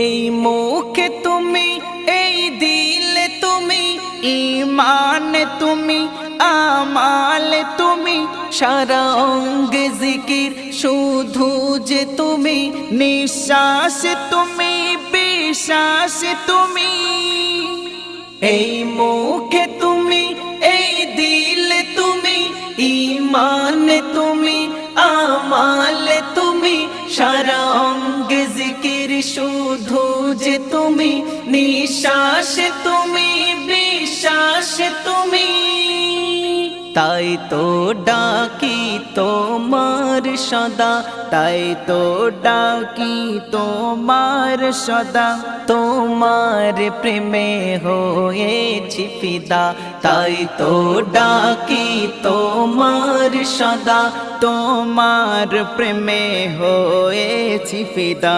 এই মুখে তুমি, এই দিলে তুমি, ঈমানে তুমি, আমালে তুমি, সারা অঙ্গে জিকির শুধু যে তুমি, নিঃশ্বাসে তুমি, বিশ্বাসে তুমি। এই মুখে তুমি, এই দিলে তুমি, ঈমানে তুমি, আমালে তুমি, সারা অঙ্গে জিকির শুধু যে তুমি, নিঃশ্বাসে তুমি, বিশ্বাসে তুমি। তাই তো ডাকি তোমার সদা, তাই তো ডাকি তোমার সদা, তোমার প্রেমে হয়েছি ফিদা। তাই তো ডাকি তোমার সদা, তোমার প্রেমে হয়েছি ফিদা।